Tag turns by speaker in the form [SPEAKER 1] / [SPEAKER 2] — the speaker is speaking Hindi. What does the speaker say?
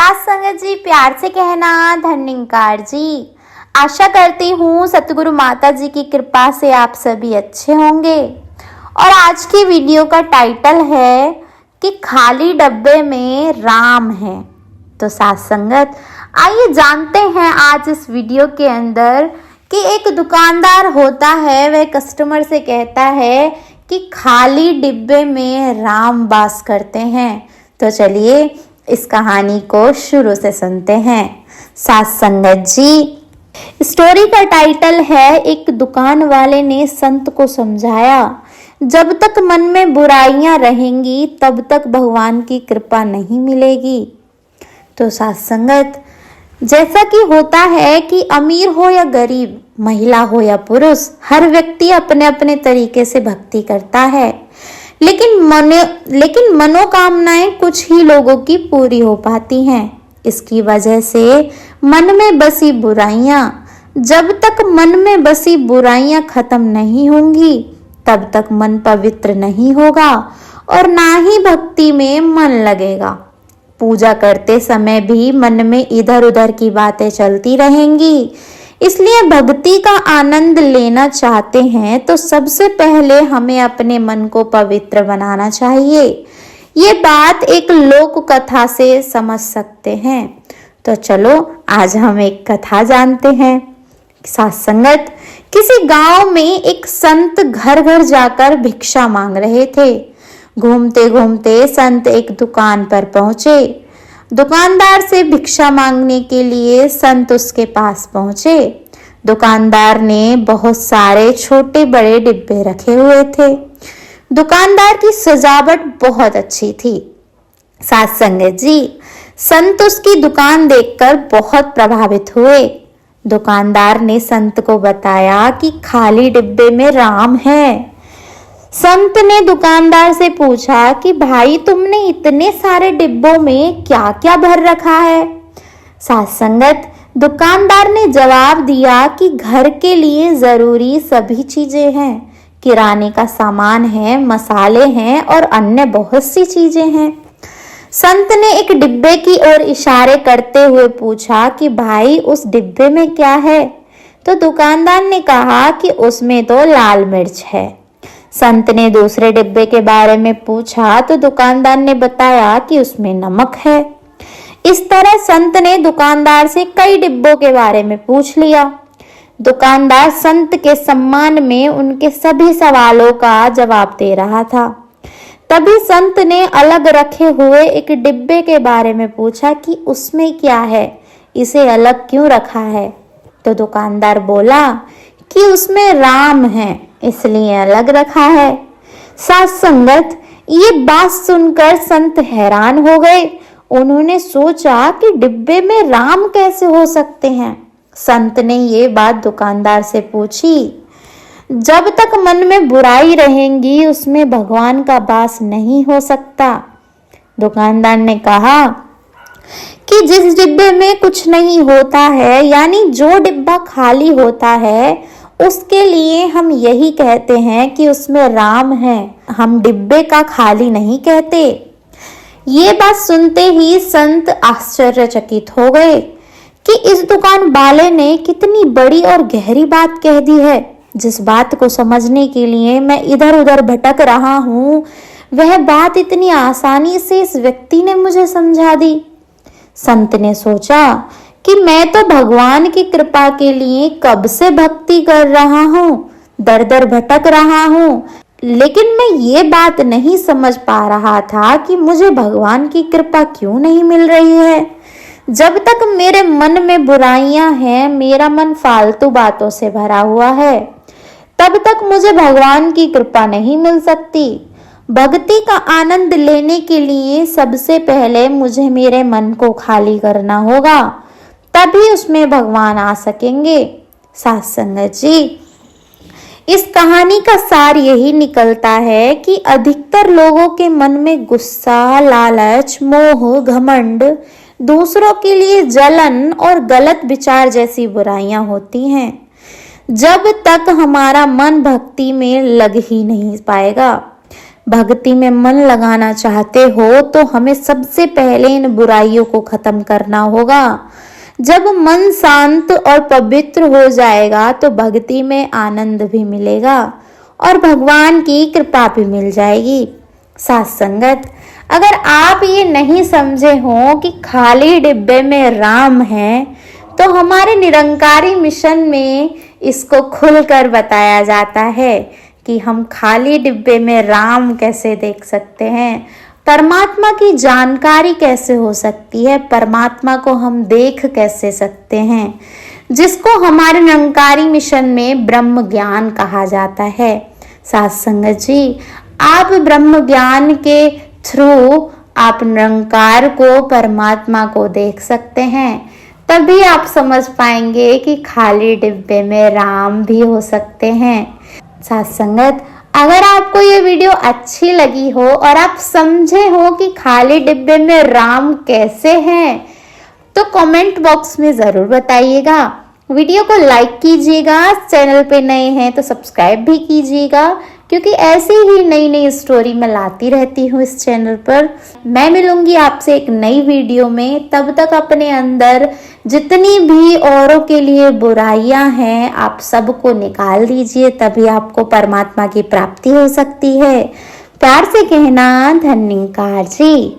[SPEAKER 1] साथ संगत जी, प्यार से कहना धन्यकार जी। आशा करती हूँ सतगुरु माता जी की कृपा से आप सभी अच्छे होंगे। और आज की वीडियो का टाइटल है कि खाली डब्बे में राम है। तो साथ संगत, आइए जानते हैं आज इस वीडियो के अंदर कि एक दुकानदार होता है, वह कस्टमर से कहता है कि खाली डिब्बे में राम वास करते हैं। तो चलिए इस कहानी को शुरू से सुनते हैं। साथ संगत जी, स्टोरी का टाइटल है एक दुकान वाले ने संत को समझाया, जब तक मन में बुराइयां रहेंगी तब तक भगवान की कृपा नहीं मिलेगी। तो साथ संगत, जैसा कि होता है कि अमीर हो या गरीब, महिला हो या पुरुष, हर व्यक्ति अपने अपने तरीके से भक्ति करता है, लेकिन मनोकामनाएं कुछ ही लोगों की पूरी हो पाती हैं। इसकी वजह से मन में बसी बुराइयां, जब तक मन में बसी बुराइयां खत्म नहीं होंगी तब तक मन पवित्र नहीं होगा और ना ही भक्ति में मन लगेगा। पूजा करते समय भी मन में इधर उधर की बातें चलती रहेंगी। इसलिए भक्ति का आनंद लेना चाहते हैं तो सबसे पहले हमें अपने मन को पवित्र बनाना चाहिए। ये बात एक लोक कथा से समझ सकते हैं। तो चलो आज हम एक कथा जानते हैं। साथ संगत, किसी गांव में एक संत घर घर जाकर भिक्षा मांग रहे थे। घूमते घूमते संत एक दुकान पर पहुंचे। दुकानदार से भिक्षा मांगने के लिए संत उसके पास पहुंचे। दुकानदार ने बहुत सारे छोटे बड़े डिब्बे रखे हुए थे। दुकानदार की सजावट बहुत अच्छी थी। साथ संगत जी, संत उसकी दुकान देखकर बहुत प्रभावित हुए। दुकानदार ने संत को बताया कि खाली डिब्बे में राम है। संत ने दुकानदार से पूछा कि भाई, तुमने इतने सारे डिब्बों में क्या क्या भर रखा है? साथ संगत, दुकानदार ने जवाब दिया कि घर के लिए जरूरी सभी चीजें हैं, किराने का सामान है, मसाले हैं और अन्य बहुत सी चीजें हैं। संत ने एक डिब्बे की ओर इशारे करते हुए पूछा कि भाई, उस डिब्बे में क्या है? तो दुकानदार ने कहा कि उसमें तो लाल मिर्च है। संत ने दूसरे डिब्बे के बारे में पूछा तो दुकानदार ने बताया कि उसमें नमक है। इस तरह संत ने दुकानदार से कई डिब्बों के बारे में पूछ लिया। दुकानदार संत के सम्मान में उनके सभी सवालों का जवाब दे रहा था। तभी संत ने अलग रखे हुए एक डिब्बे के बारे में पूछा कि उसमें क्या है, इसे अलग क्यों रखा है? तो दुकानदार बोला कि उसमें राम है, इसलिए अलग रखा है। साथ संगत, ये बात सुनकर संत हैरान हो गए। उन्होंने सोचा कि डिब्बे में राम कैसे हो सकते हैं। संत ने ये बात दुकानदार से पूछी। जब तक मन में बुराई रहेंगी उसमें भगवान का वास नहीं हो सकता। दुकानदार ने कहा कि जिस डिब्बे में कुछ नहीं होता है, यानी जो डिब्बा खाली होता है, उसके लिए हम यही कहते हैं कि उसमें राम है। हम डिब्बे का खाली नहीं कहते। ये बात सुनते ही संत आश्चर्यचकित हो गए कि इस दुकान वाले ने कितनी बड़ी और गहरी बात कह दी है। जिस बात को समझने के लिए मैं इधर उधर भटक रहा हूँ, वह बात इतनी आसानी से इस व्यक्ति ने मुझे समझा दी। संत ने सोचा कि मैं तो भगवान की कृपा के लिए कब से भक्ति कर रहा हूँ, दर दर भटक रहा हूँ, लेकिन मैं ये बात नहीं समझ पा रहा था कि मुझे भगवान की कृपा क्यों नहीं मिल रही है। जब तक मेरे मन में बुराइयां हैं, मेरा मन फालतू बातों से भरा हुआ है, तब तक मुझे भगवान की कृपा नहीं मिल सकती। भक्ति का आनंद लेने के लिए सबसे पहले मुझे मेरे मन को खाली करना होगा, तभी उसमें भगवान आ सकेंगे। साथ संगत जी, इस कहानी का सार यही निकलता है कि अधिकतर लोगों के मन में गुस्सा, लालच, मोह, घमंड, दूसरों के लिए जलन और गलत विचार जैसी बुराइयां होती हैं। जब तक हमारा मन भक्ति में लग ही नहीं पाएगा, भक्ति में मन लगाना चाहते हो तो हमें सबसे पहले इन बुराइयों को खत्म करना होगा। जब मन शांत और पवित्र हो जाएगा तो भक्ति में आनंद भी मिलेगा और भगवान की कृपा भी मिल जाएगी। साथ संगत, अगर आप ये नहीं समझे हो कि खाली डिब्बे में राम है, तो हमारे निरंकारी मिशन में इसको खुलकर बताया जाता है कि हम खाली डिब्बे में राम कैसे देख सकते हैं, परमात्मा की जानकारी कैसे हो सकती है, परमात्मा को हम देख कैसे सकते हैं, जिसको हमारे निरंकारी मिशन में ब्रह्म ज्ञान कहा जाता है। साथ संगत जी, आप ब्रह्म ज्ञान के थ्रू आप निरंकार को, परमात्मा को देख सकते हैं। तभी आप समझ पाएंगे कि खाली डिब्बे में राम भी हो सकते हैं। साथ संगत, अगर आपको ये वीडियो अच्छी लगी हो और आप समझे हो कि खाली डिब्बे में राम कैसे हैं, तो कमेंट बॉक्स में ज़रूर बताइएगा। वीडियो को लाइक कीजिएगा, चैनल पे नए हैं तो सब्सक्राइब भी कीजिएगा, क्योंकि ऐसी ही नई नई स्टोरी मैं लाती रहती हूँ इस चैनल पर। मैं मिलूंगी आपसे एक नई वीडियो में। तब तक अपने अंदर जितनी भी औरों के लिए बुराइयां हैं, आप सबको निकाल दीजिए, तभी आपको परमात्मा की प्राप्ति हो सकती है। प्यार से कहना, धन्यवाद जी।